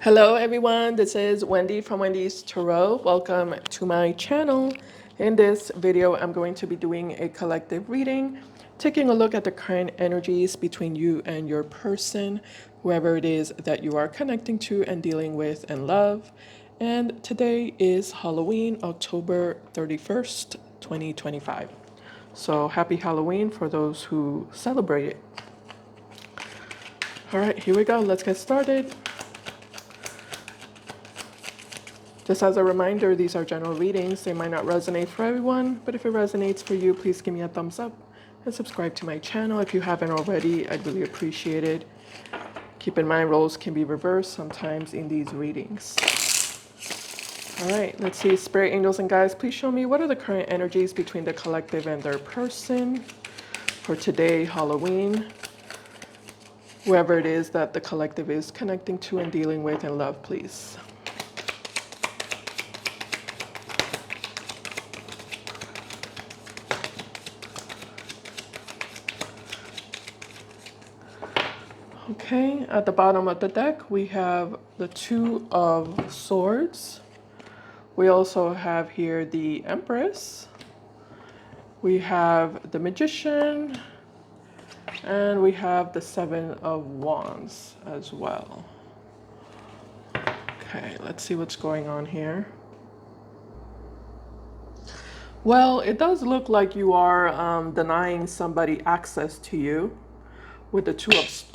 Hello everyone, this is Wendy from Wendys Tarot. Welcome to my channel. In this video, I'm going to be doing a collective reading, taking a look at the current energies between you and your person, whoever it is that you are connecting to and dealing with and love. And today is Halloween, October 31st, 2025. So happy Halloween for those who celebrate it. All right, here we go. Let's get started. Just as a reminder, these are general readings. They might not resonate for everyone, but if it resonates for you, please give me a thumbs up and subscribe to my channel. If you haven't already, I'd really appreciate it. Keep in mind, roles can be reversed sometimes in these readings. All right, let's see. Spirit, angels, and guides, please show me what are the current energies between the collective and their person for today, Halloween. Whoever it is that the collective is connecting to and dealing with and love, please. Okay, at the bottom of the deck, we have the Two of Swords. We also have here the Empress. We have the Magician. And we have the Seven of Wands as well. Okay, let's see what's going on here. Well, it does look like you are denying somebody access to you with the Two of...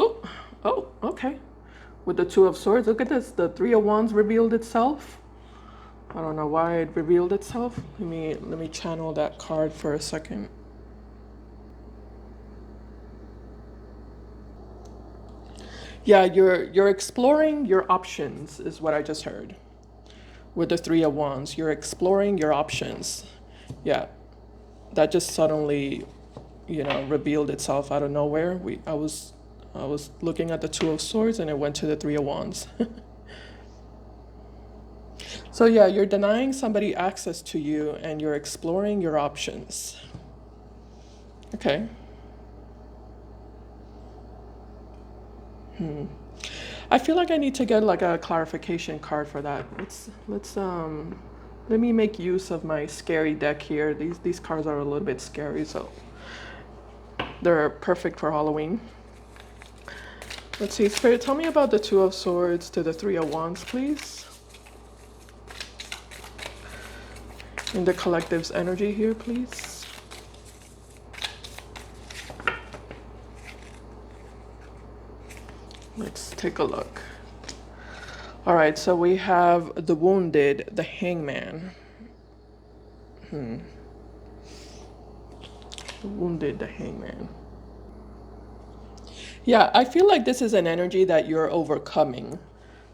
Oh, okay. With the Two of Swords, look at this. The Three of Wands revealed itself. I don't know why it revealed itself. Let me channel that card for a second. Yeah, you're exploring your options is what I just heard. With the Three of Wands, you're exploring your options. Yeah, that just suddenly, revealed itself out of nowhere. I was looking at the Two of Swords and it went to the Three of Wands. So yeah, you're denying somebody access to you and you're exploring your options. Okay. I feel like I need to get like a clarification card for that. Let me make use of my scary deck here. These cards are a little bit scary, so they're perfect for Halloween. Let's see, Spirit, tell me about the Two of Swords to the Three of Wands, please. In the collective's energy here, please. Let's take a look. All right, so we have the Wounded, the Hangman. The Wounded, the Hangman. Yeah, I feel like this is an energy that you're overcoming,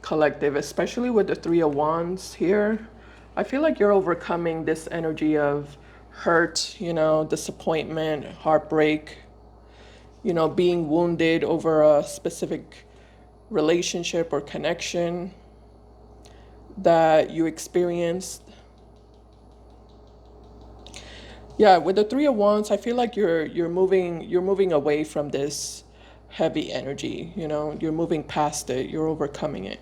collective, especially with the Three of Wands here. I feel like you're overcoming this energy of hurt, disappointment, heartbreak, being wounded over a specific relationship or connection that you experienced. Yeah, with the Three of Wands, I feel like you're moving away from this heavy energy, you're moving past it, you're overcoming it.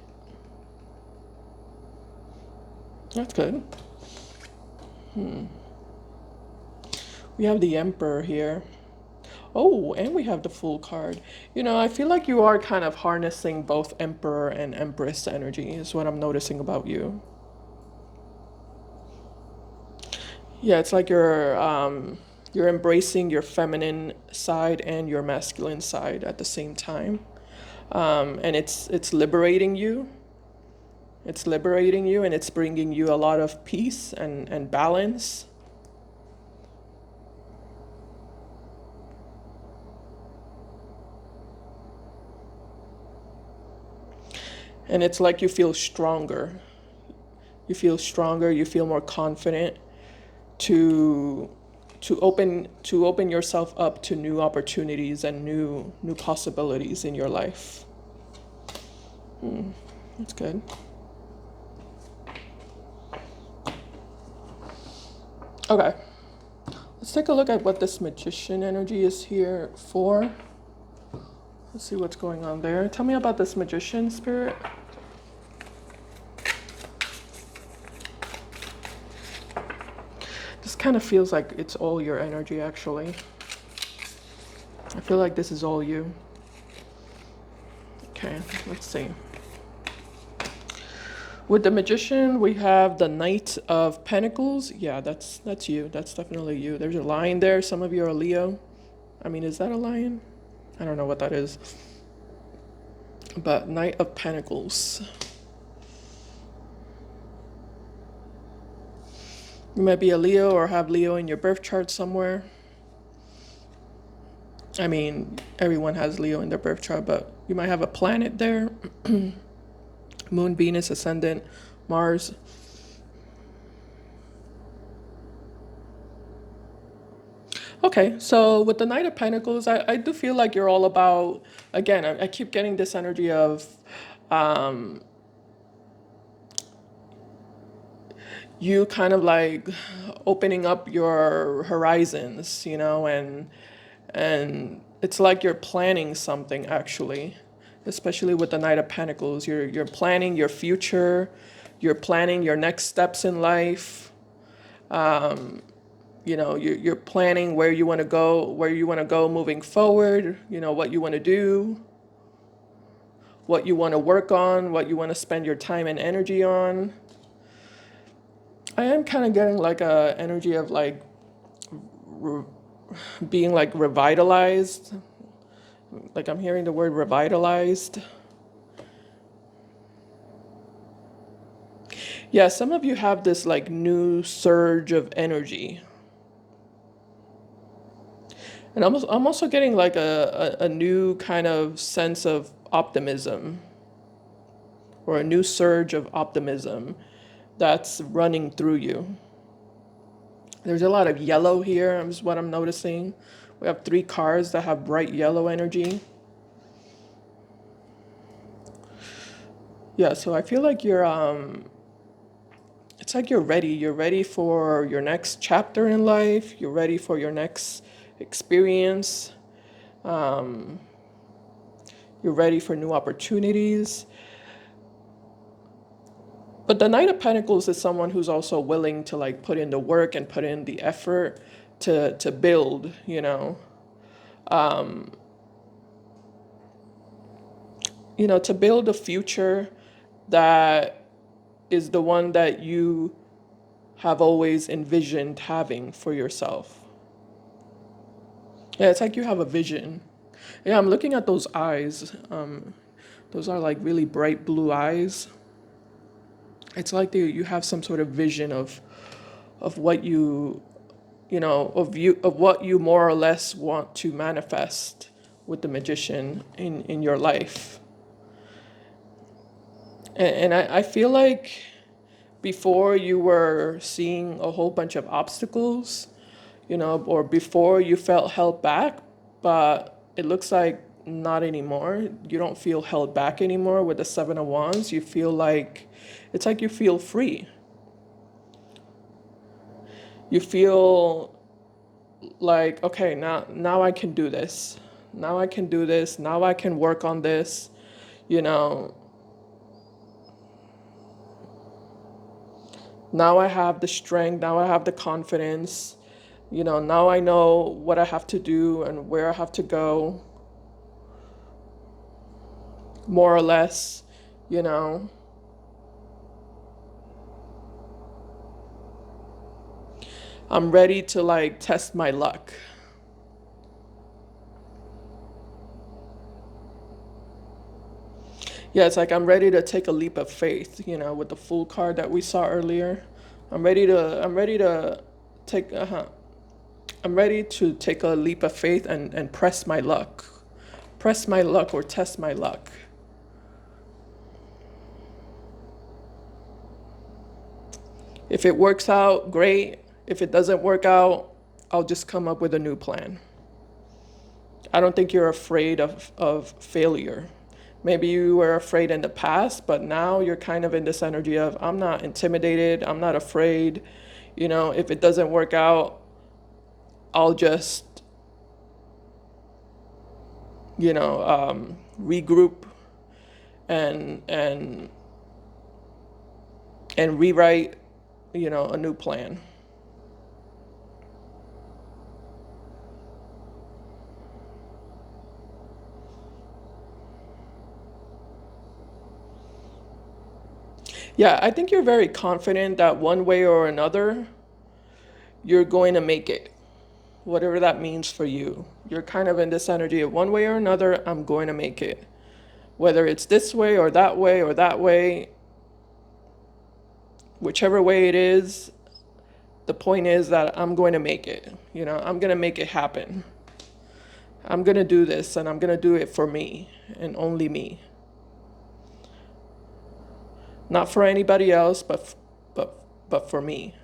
That's good. We have the Emperor here. Oh, and we have the Fool card. I feel like you are kind of harnessing both Emperor and Empress energy is what I'm noticing about you. Yeah, it's like you're embracing your feminine side and your masculine side at the same time. And it's liberating you. It's liberating you and it's bringing you a lot of peace and balance. And it's like you feel stronger. You feel stronger, you feel more confident to open yourself up to new opportunities and new possibilities in your life. That's good. Okay, let's take a look at what this Magician energy is here for. Let's see what's going on there. Tell me about this Magician, Spirit. kind of feels like it's all your energy, actually. I feel like this is all you. Okay, let's see. With the Magician, we have the Knight of Pentacles. Yeah, that's you. That's definitely you. There's a lion there. Some of you are Leo. I mean, is that a lion? I don't know what that is. But Knight of Pentacles. You might be a Leo or have Leo in your birth chart somewhere. I mean, everyone has Leo in their birth chart, but you might have a planet there. Moon, Venus, Ascendant, Mars. Okay, so with the Knight of Pentacles, I do feel like you're all about, again, I keep getting this energy of you kind of like opening up your horizons, you know, and it's like you're planning something actually, especially with the Knight of Pentacles. You're planning your future, you're planning your next steps in life. You know, you're planning where you want to go, moving forward, you know, what you want to do, what you want to work on, what you want to spend your time and energy on. I am kind of getting like a energy of like being like revitalized. Like I'm hearing the word revitalized. Yeah, some of you have this like new surge of energy. And I'm also getting like a new kind of sense of optimism, or a new surge of optimism that's running through you. There's a lot of yellow here, is what I'm noticing. We have 3 cards that have bright yellow energy. Yeah, so I feel like you're it's like you're ready. You're ready for your next chapter in life. You're ready for your next experience. You're ready for new opportunities. But the Knight of Pentacles is someone who's also willing to like put in the work and put in the effort to build, you know. You know, to build a future that is the one that you have always envisioned having for yourself. Yeah, it's like you have a vision. Yeah, I'm looking at those eyes. Those are like really bright blue eyes. It's like you have some sort of vision of what you know, of what you more or less want to manifest with the Magician in your life. And I feel like before you were seeing a whole bunch of obstacles, you know, or before you felt held back, but it looks like not anymore. You don't feel held back anymore with the 7 of Wands. You feel like, it's like you feel free. You feel like, okay, now I can do this. Now I can do this. Now I can work on this, you know. Now I have the strength, now I have the confidence, you know, now I know what I have to do and where I have to go, more or less, you know. I'm ready to like test my luck. Yeah, it's like I'm ready to take a leap of faith, you know, with the Fool card that we saw earlier. I'm ready to take I'm ready to take a leap of faith and press my luck. Press my luck or test my luck. If it works out, great. If it doesn't work out, I'll just come up with a new plan. I don't think you're afraid of failure. Maybe you were afraid in the past, but now you're kind of in this energy of, I'm not intimidated, I'm not afraid. You know, if it doesn't work out, I'll just, you know, regroup and and and rewrite, you know, a new plan. Yeah, I think you're very confident that one way or another, you're going to make it, whatever that means for you. You're kind of in this energy of one way or another, I'm going to make it. Whether it's this way or that way or that way, whichever way it is, the point is that I'm going to make it. You know, I'm going to make it happen. I'm going to do this and I'm going to do it for me and only me. Not for anybody else, but for me.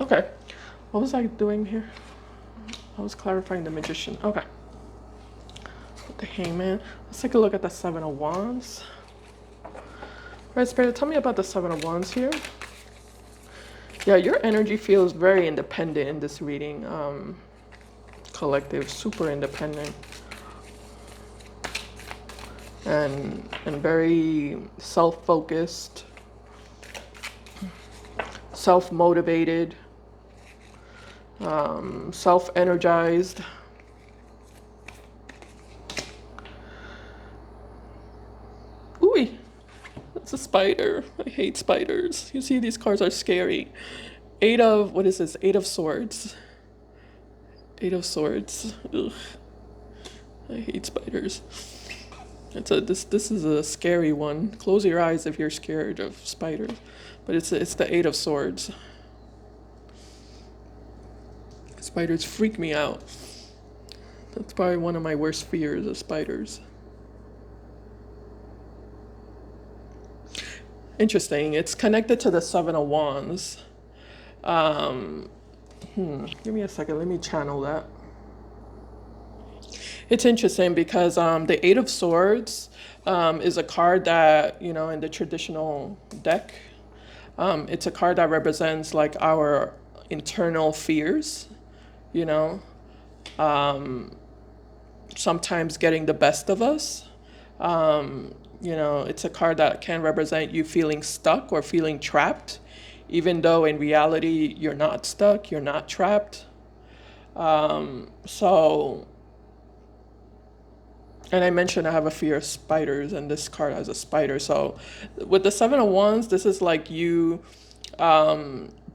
Okay. What was I doing here? I was clarifying the magician. Okay. The hangman. Let's take a look at the Seven of Wands. All right, Spirit, tell me about the Seven of Wands here. Yeah, your energy feels very independent in this reading. Collective, super independent. And very self-focused, self-motivated, self-energized. Ooh, it's a spider. I hate spiders. You see, these cards are scary. What is this? Eight of Swords. Eight of Swords. Ugh. I hate spiders. This is a scary one. Close your eyes if you're scared of spiders. But it's the Eight of Swords. Spiders freak me out. That's probably one of my worst fears of spiders. Interesting. It's connected to the Seven of Wands. Give me a second. Let me channel that. It's interesting because the Eight of Swords is a card that, you know, in the traditional deck, it's a card that represents like our internal fears, you know, sometimes getting the best of us. You know, it's a card that can represent you feeling stuck or feeling trapped, even though in reality you're not stuck, you're not trapped. So, and I mentioned I have a fear of spiders, and this card has a spider. So, with the Seven of Wands, this is like you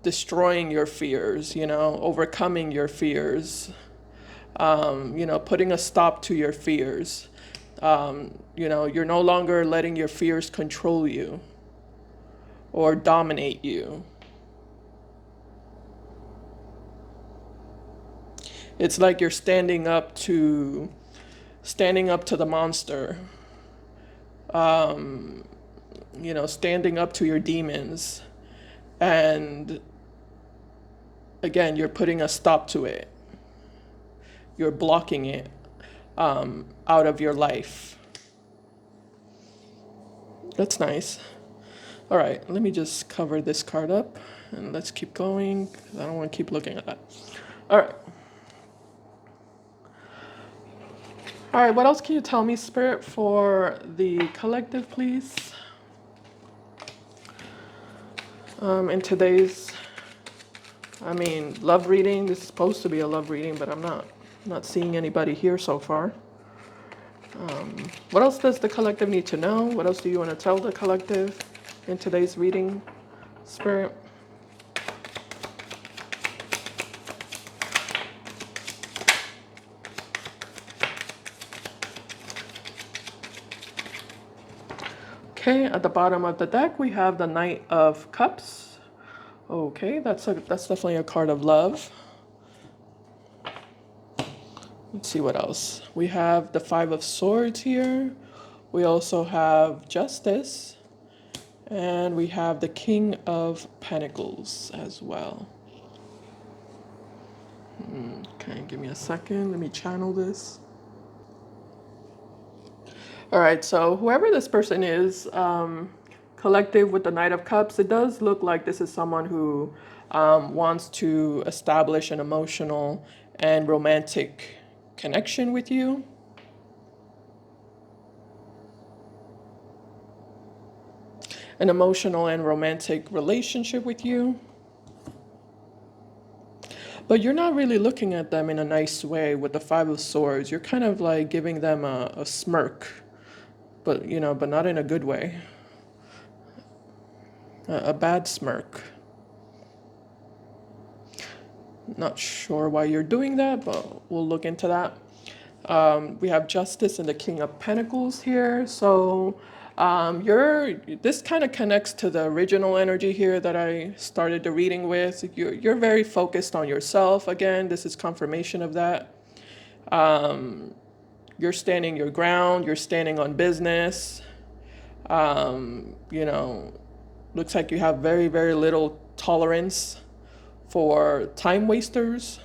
destroying your fears, you know, overcoming your fears, you know, putting a stop to your fears. You know, you're no longer letting your fears control you or dominate you. It's like you're standing up to the monster, you know, standing up to your demons. And again, you're putting a stop to it. You're blocking it out of your life. That's nice. All right, let me just cover this card up and let's keep going. I don't want to keep looking at that. All right. All right, what else can you tell me, Spirit, for the collective, please? In today's, I mean, love reading. This is supposed to be a love reading, but I'm not seeing anybody here so far. What else does the collective need to know? What else do you want to tell the collective in today's reading, Spirit? Okay, at the bottom of the deck, we have the Knight of Cups. Okay, that's definitely a card of love. Let's see what else. We have the Five of Swords here. We also have Justice. And we have the King of Pentacles as well. Okay, give me a second. Let me channel this. All right, so whoever this person is, collective with the Knight of Cups, it does look like this is someone who wants to establish an emotional and romantic connection with you. An emotional and romantic relationship with you. But you're not really looking at them in a nice way with the Five of Swords. You're kind of like giving them a smirk, but but not in a good way. A bad smirk. Not sure why you're doing that, but we'll look into that. We have Justice and the King of Pentacles here. So this kind of connects to the original energy here that I started the reading with. You're very focused on yourself. Again, this is confirmation of that. You're standing your ground. You're standing on business. Looks like you have very, very little tolerance for time wasters.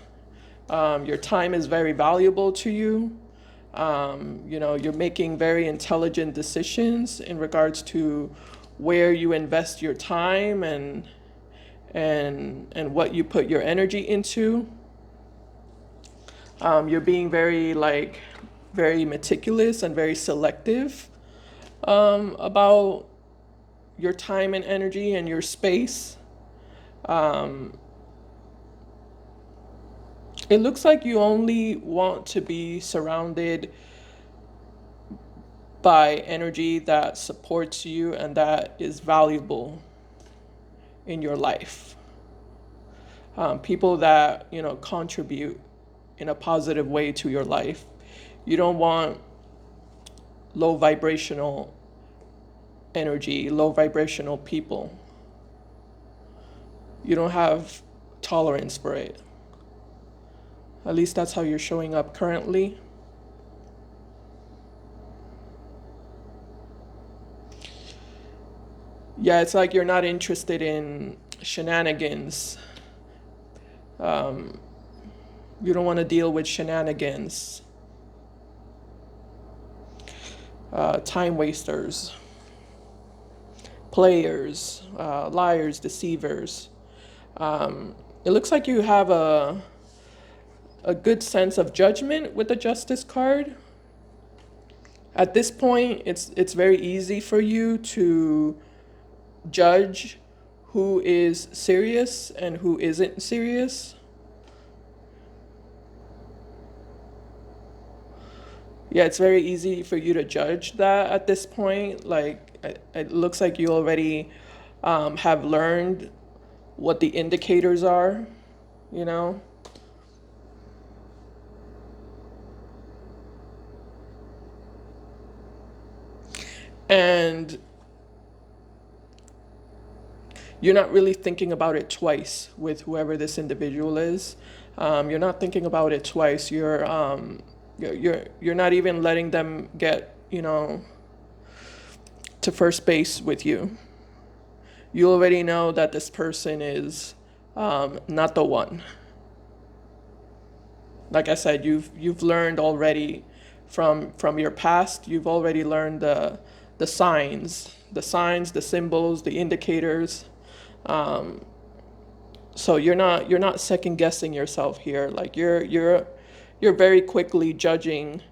Your time is very valuable to you. You're making very intelligent decisions in regards to where you invest your time and what you put your energy into. You're being very meticulous and very selective about your time and energy and your space. It looks like you only want to be surrounded by energy that supports you and that is valuable in your life. People that, contribute in a positive way to your life. You don't want low vibrational energy, low vibrational people. You don't have tolerance for it. At least that's how you're showing up currently. Yeah, it's like you're not interested in shenanigans. You don't want to deal with shenanigans. Time wasters. Players. Liars, deceivers. It looks like you have a good sense of judgment with the Justice card. At this point, it's very easy for you to judge who is serious and who isn't serious. Yeah, it's very easy for you to judge that at this point. Like, it looks like you already have learned what the indicators are, you know? And you're not really thinking about it twice with whoever this individual is. You're not thinking about it twice. You're not even letting them get, to first base with you. You already know that this person is not the one. Like I said, you've learned already from your past. You've already learned the signs, the symbols, the indicators. So you're not second guessing yourself here. Like you're very quickly judging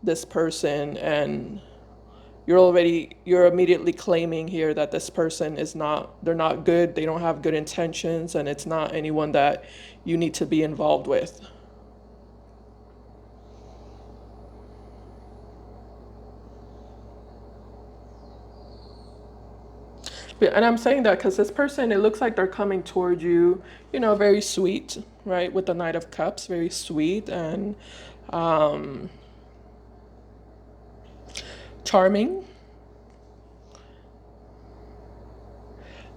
this person, and you're immediately claiming here that this person they're not good, they don't have good intentions, and it's not anyone that you need to be involved with. And I'm saying that because this person, it looks like they're coming toward you, very sweet, right? With the Knight of Cups, very sweet and charming.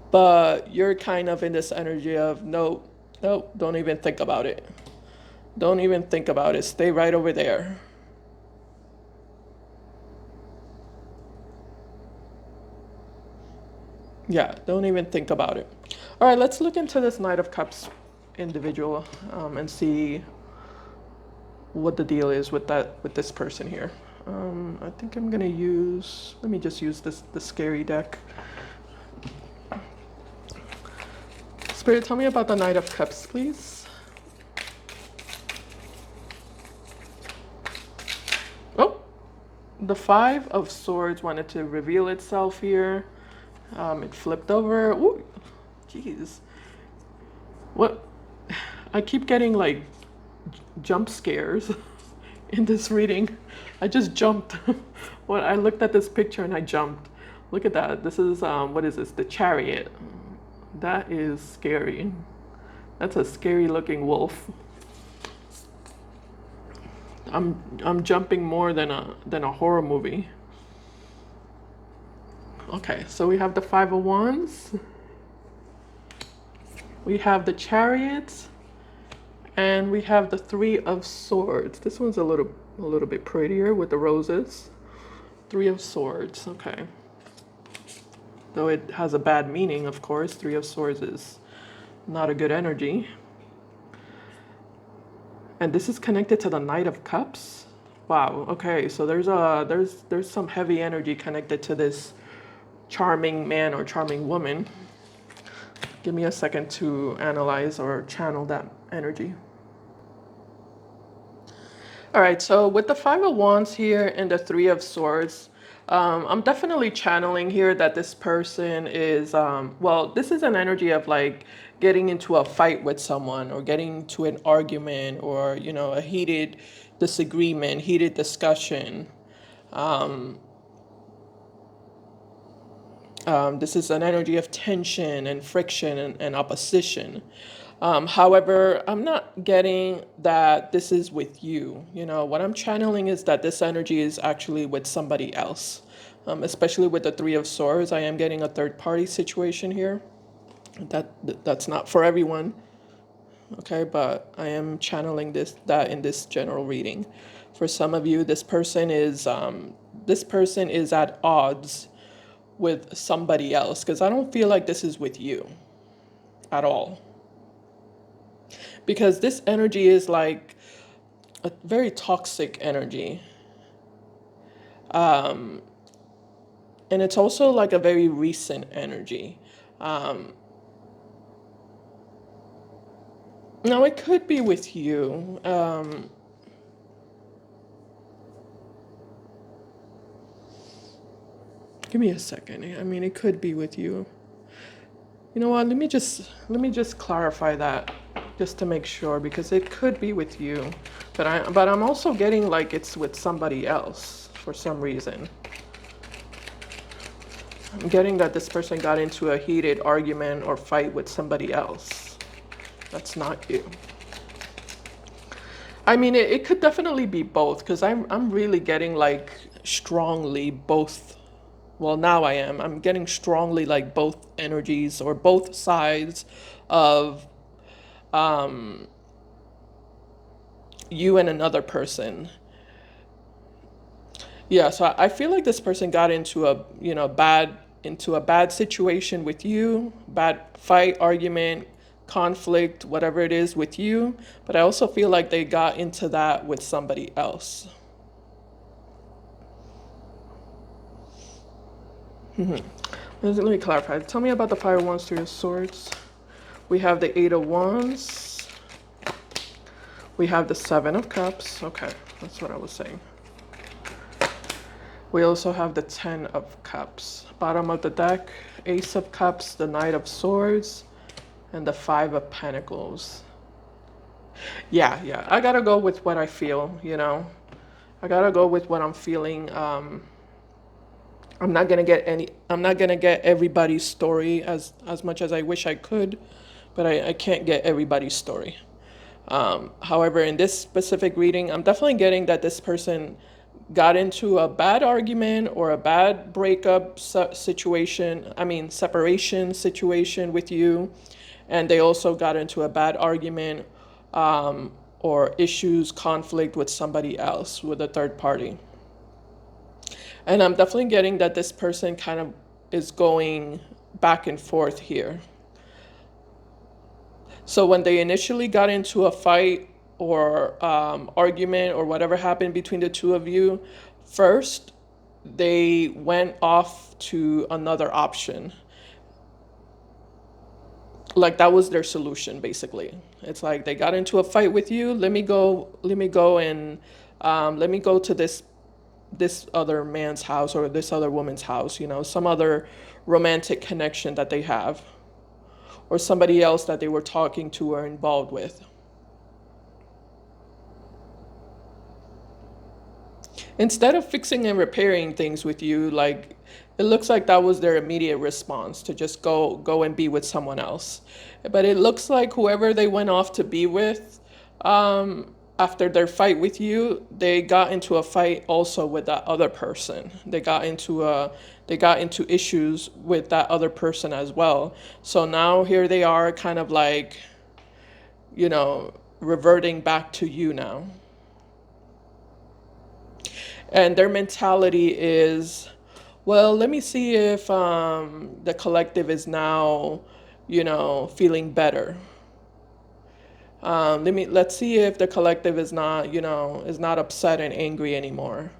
But you're kind of in this energy of, nope, nope, don't even think about it. Don't even think about it. Stay right over there. Yeah, don't even think about it. All right, let's look into this Knight of Cups individual and see what the deal is with this person here. I think I'm gonna let me just use the scary deck. Spirit, tell me about the Knight of Cups, please. Oh, the Five of Swords wanted to reveal itself here. It flipped over. Ooh, jeez. What? I keep getting like jump scares in this reading. I just jumped when I looked at this picture and I jumped. Look at that. This is what is this? The Chariot. That is scary. That's a scary looking wolf. I'm jumping more than a horror movie. Okay, so we have the Five of Wands. We have the Chariot, and we have the Three of Swords. This one's a little bit prettier with the roses. Three of Swords. Okay. Though it has a bad meaning, of course. Three of Swords is not a good energy. And this is connected to the Knight of Cups. Wow. Okay, so there's some heavy energy connected to this charming man or charming woman. Give me a second to analyze or channel that energy. All right, so with the Five of Wands here and the Three of Swords, I'm definitely channeling here that this person is, well, this is an energy of like getting into a fight with someone or getting into an argument or, you know, a heated disagreement, heated discussion. This is an energy of tension and friction and opposition. However, I'm not getting that this is with you. You know, what I'm channeling is that this energy is actually with somebody else. Especially with the Three of Swords, I am getting a third party situation here. That's not for everyone. Okay, but I am channeling that in this general reading. For some of you, this person is at odds with somebody else, because I don't feel like this is with you at all. Because this energy is like a very toxic energy. And it's also like a very recent energy. Now, it could be with you. Give me a second. I mean, it could be with you. You know what? Let me just clarify that, just to make sure, because it could be with you, but I'm also getting like it's with somebody else for some reason. I'm getting that this person got into a heated argument or fight with somebody else. That's not you. I mean, it could definitely be both, because I'm really getting like strongly both. Well, now I'm getting strongly like both energies or both sides of you and another person. Yeah, so I feel like this person got into a bad situation with you, bad fight, argument, conflict, whatever it is with you, but I also feel like they got into that with somebody else. Let me clarify. Tell me about the Five of Wands, Three of Swords. We have the Eight of Wands. We have the Seven of Cups. Okay, that's what I was saying. We also have the Ten of Cups. Bottom of the deck, Ace of Cups, the Knight of Swords, and the Five of Pentacles. Yeah, I gotta go with what I feel, you know. I gotta go with what I'm feeling. I'm not gonna get everybody's story as much as I wish I could, but I can't get everybody's story. However, in this specific reading, I'm definitely getting that this person got into a bad argument or a bad breakup situation, separation situation with you, and they also got into a bad argument or issues, conflict with somebody else, with a third party. And I'm definitely getting that this person kind of is going back and forth here. So when they initially got into a fight or argument or whatever happened between the two of you, first they went off to another option. Like that was their solution, basically. It's like they got into a fight with you. Let me go to this other man's house or this other woman's house, you know, some other romantic connection that they have, or somebody else that they were talking to or involved with. Instead of fixing and repairing things with you, like it looks like that was their immediate response to just go and be with someone else. But it looks like whoever they went off to be with, after their fight with you, they got into a fight also with that other person. They got into issues with that other person as well. So now here they are kind of like, reverting back to you now. And their mentality is, well, let me see if the collective is now, feeling better. Let's see if the collective is not, is not upset and angry anymore.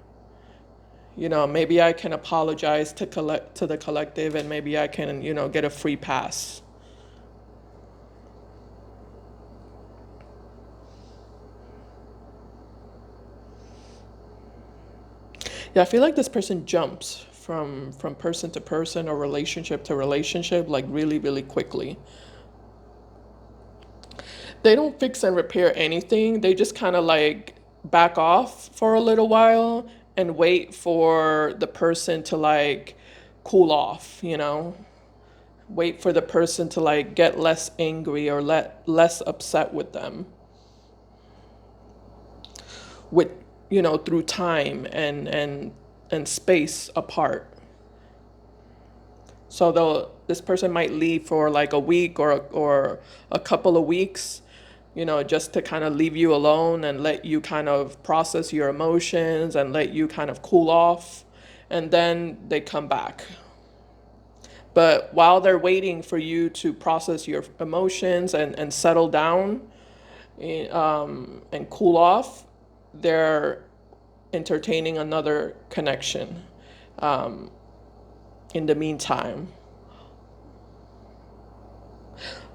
Maybe I can apologize to the collective, and maybe I can, get a free pass. Yeah, I feel like this person jumps from person to person or relationship to relationship like really, really quickly. They don't fix and repair anything. They just kind of like back off for a little while and wait for the person to like cool off. Wait for the person to like get less angry or less upset with them. With through time and space apart. So this person might leave for like a week or a couple of weeks, just to kind of leave you alone and let you kind of process your emotions and let you kind of cool off, and then they come back. But while they're waiting for you to process your emotions and settle down, and cool off, they're entertaining another connection in the meantime.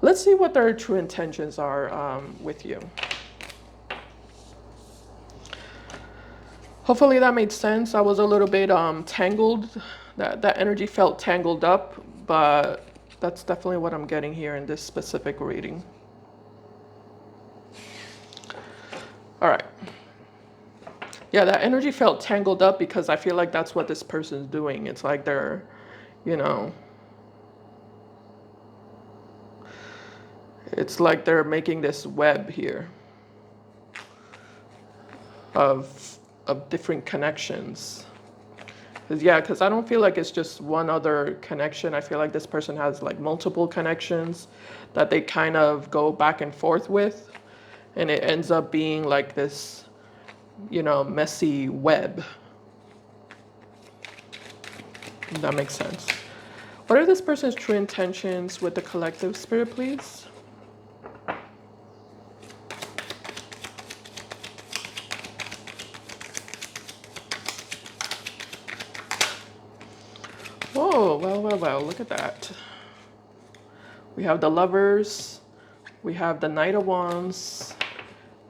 Let's see what their true intentions are with you. Hopefully that made sense. I was a little bit tangled. That energy felt tangled up, but that's definitely what I'm getting here in this specific reading. All right. Yeah, that energy felt tangled up because I feel like that's what this person's doing. It's like they're, you know, it's like they're making this web here of different connections. Because I don't feel like it's just one other connection. I feel like this person has like multiple connections that they kind of go back and forth with, and it ends up being like this, messy web. If that makes sense. What are this person's true intentions with the collective, Spirit, please? Whoa, well, look at that. We have the Lovers, we have the Knight of Wands,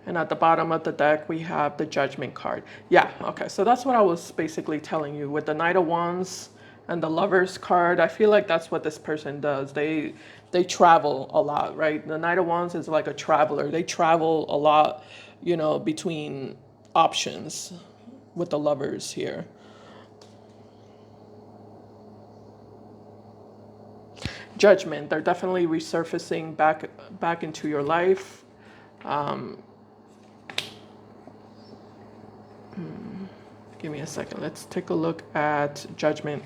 and at the bottom of the deck, we have the Judgment card. Yeah, okay, so that's what I was basically telling you. With the Knight of Wands and the Lovers card, I feel like that's what this person does. They travel a lot, right? The Knight of Wands is like a traveler. They travel a lot, between options with the Lovers here. Judgment, they're definitely resurfacing back into your life. Give me a second. Let's take a look at Judgment.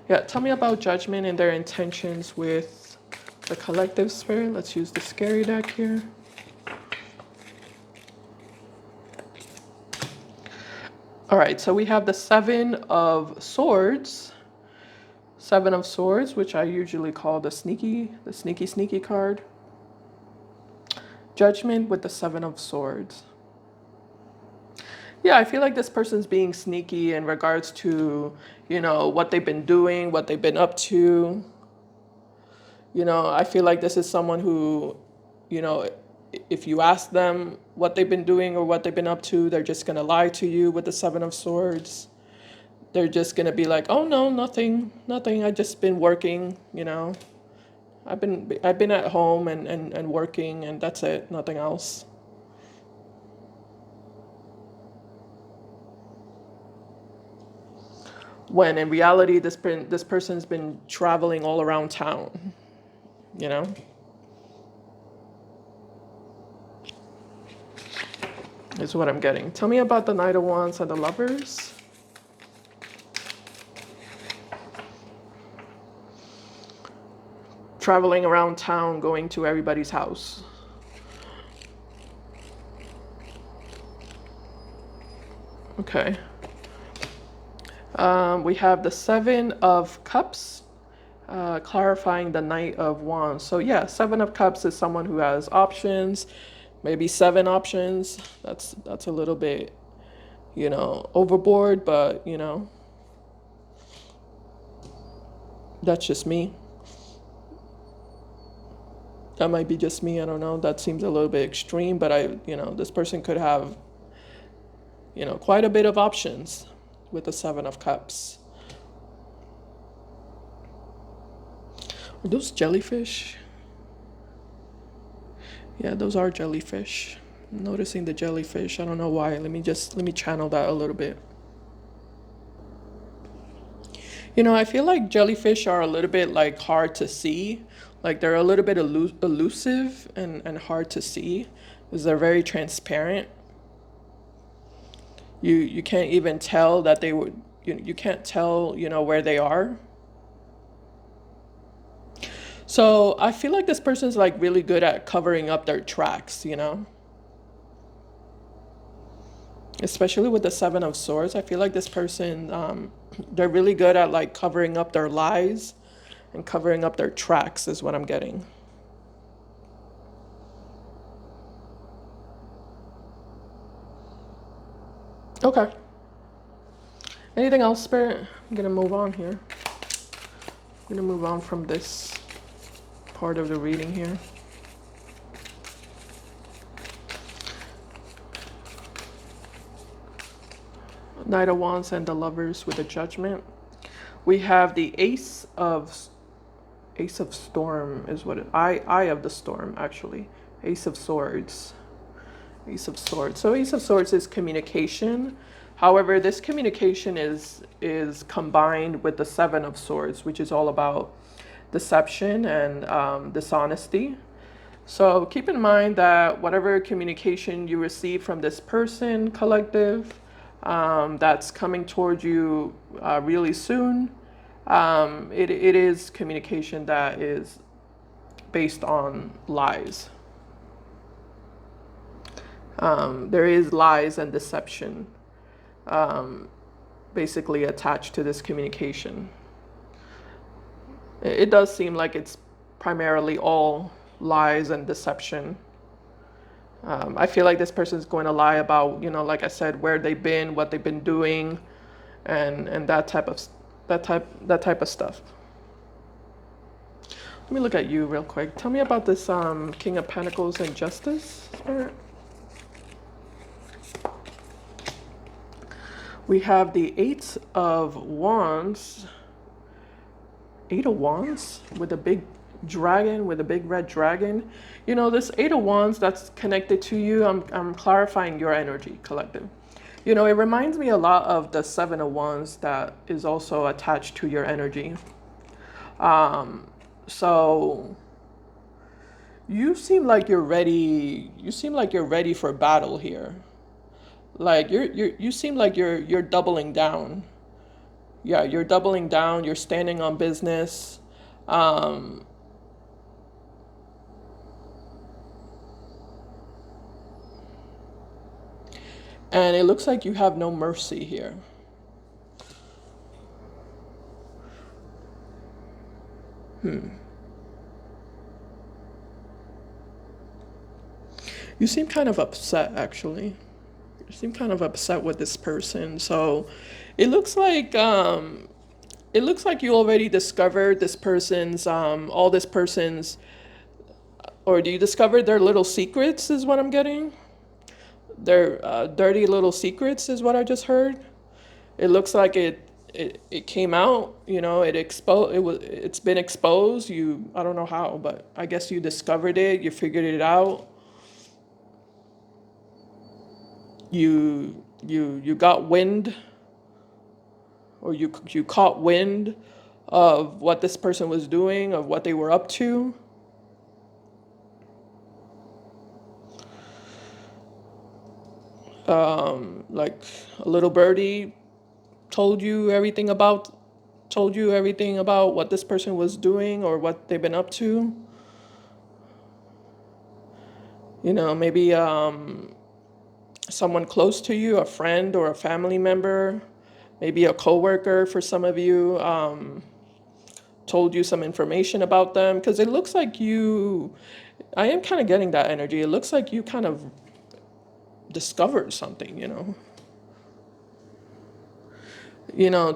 Yeah, tell me about Judgment and their intentions with the collective, Spirit. Let's use the scary deck here. All right, so we have the Seven of Swords. Seven of Swords, which I usually call the sneaky card. Judgment with the Seven of Swords. Yeah, I feel like this person's being sneaky in regards to, what they've been doing, what they've been up to. I feel like this is someone who, if you ask them what they've been doing or what they've been up to, they're just going to lie to you with the Seven of Swords. They're just going to be like, oh, no, nothing. I just been working, I've been at home and working, and that's it, nothing else. when in reality this person's been traveling all around town, you know? Is what I'm getting. Tell me about the Knight of Wands and the Lovers. Traveling around town, going to everybody's house. Okay. We have the Seven of Cups, clarifying the Knight of Wands. So yeah, Seven of Cups is someone who has options, maybe 7 options. That's a little bit, you know, overboard, but you know, that's just me. That might be just me. I don't know. That seems a little bit extreme, but you know, this person could have, you know, quite a bit of options with the Seven of Cups. Are those jellyfish? Yeah, those are jellyfish. I'm noticing the jellyfish. I don't know why. Let me channel that a little bit. You know, I feel like jellyfish are a little bit like hard to see. Like they're a little bit elusive and hard to see because they're very transparent. You can't even tell that they would, you can't tell, you know, where they are. So I feel like this person's like really good at covering up their tracks, you know? Especially with the Seven of Swords. I feel like this person, they're really good at like covering up their lies and covering up their tracks is what I'm getting. Okay. Anything else, Spirit? I'm gonna move on here. I'm gonna move on from this part of the reading here. Knight of Wands and the Lovers with the Judgment. We have the Ace of Storm is what Eye of the Storm, actually. Ace of Swords. Ace of Swords. So Ace of Swords is communication. However, this communication is combined with the Seven of Swords, which is all about deception and dishonesty. So keep in mind that whatever communication you receive from this person, collective, that's coming towards you really soon, it is communication that is based on lies. There is lies and deception basically attached to this communication. It does seem like it's primarily all lies and deception. I feel like this person is going to lie about, you know, like I said, where they've been, what they've been doing, and that type of stuff. Let me look at you real quick. Tell me about this King of Pentacles and Justice, Spirit. We have the Eight of Wands. Eight of Wands with a big dragon, with a big red dragon. You know, this Eight of Wands that's connected to you, I'm clarifying your energy, collective. You know, it reminds me a lot of the Seven of Wands that is also attached to your energy. So you seem like you're ready. You seem like you're ready for battle here. Like you seem like you're doubling down. Yeah, you're doubling down. You're standing on business. Um, and it looks like you have no mercy here. You seem kind of upset, actually. You seem kind of upset with this person. So it looks like you already discovered this person's all this person's, or do you discover their little secrets is what I'm getting. Their dirty little secrets is what I just heard. It looks like it came out, you know, it's been exposed. I don't know how, but I guess you discovered it, you figured it out. You got wind or you caught wind of what this person was doing, of what they were up to. Like a little birdie told you everything about what this person was doing or what they've been up to. You know, maybe someone close to you, a friend or a family member, maybe a coworker for some of you, told you some information about them, because it looks like I am kind of getting that energy. It looks like you kind of discovered something,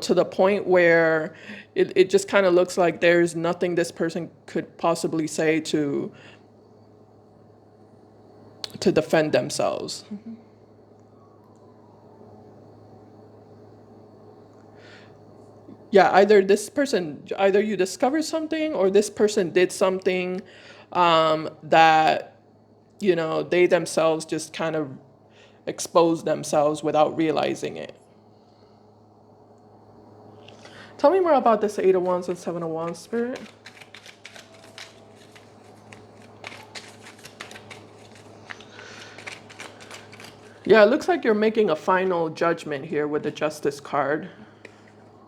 to the point where it just kind of looks like there's nothing this person could possibly say to defend themselves. Yeah, either you discovered something or this person did something that, they themselves just kind of exposed themselves without realizing it. Tell me more about this Eight of Wands and Seven of Wands, Spirit. Yeah, it looks like you're making a final judgment here with the Justice card.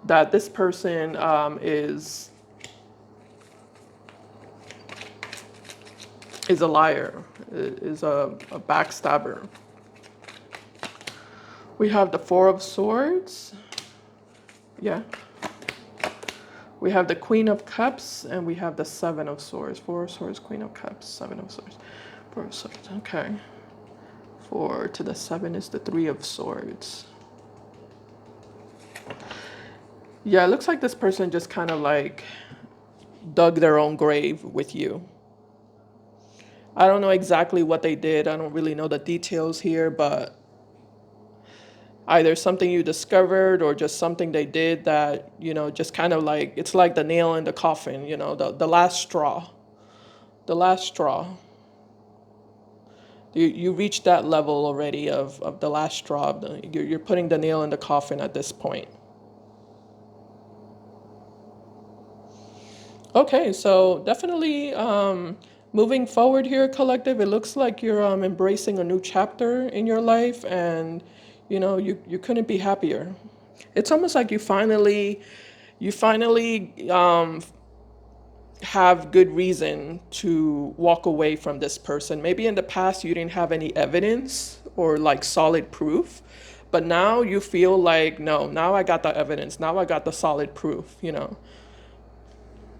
That this person is a liar, is a backstabber. We have the Four of Swords. Yeah. We have the Queen of Cups, and we have the Seven of Swords. Four of Swords, Queen of Cups, Seven of Swords. Four of Swords, okay. 4 to the 7 is the Three of Swords. Yeah, it looks like this person just kind of like dug their own grave with you. I don't know exactly what they did. I don't really know the details here, but either something you discovered or just something they did that, just kind of like, it's like the nail in the coffin, the last straw. The last straw. You reached that level already of the last straw. You're putting the nail in the coffin at this point. Okay, so definitely moving forward here, collective, it looks like you're embracing a new chapter in your life, and you couldn't be happier. It's almost like you finally have good reason to walk away from this person. Maybe in the past you didn't have any evidence or like solid proof, but now you feel like, no, now I got the evidence. Now I got the solid proof,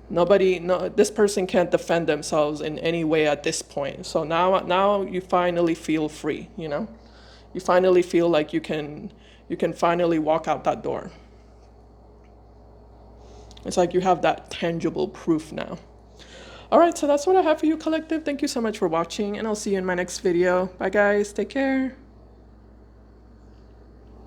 this person can't defend themselves in any way at this point. So now you finally feel free, You finally feel like you can finally walk out that door. It's like you have that tangible proof now. All right, so that's what I have for you, collective. Thank you so much for watching, and I'll see you in my next video. Bye, guys. Take care.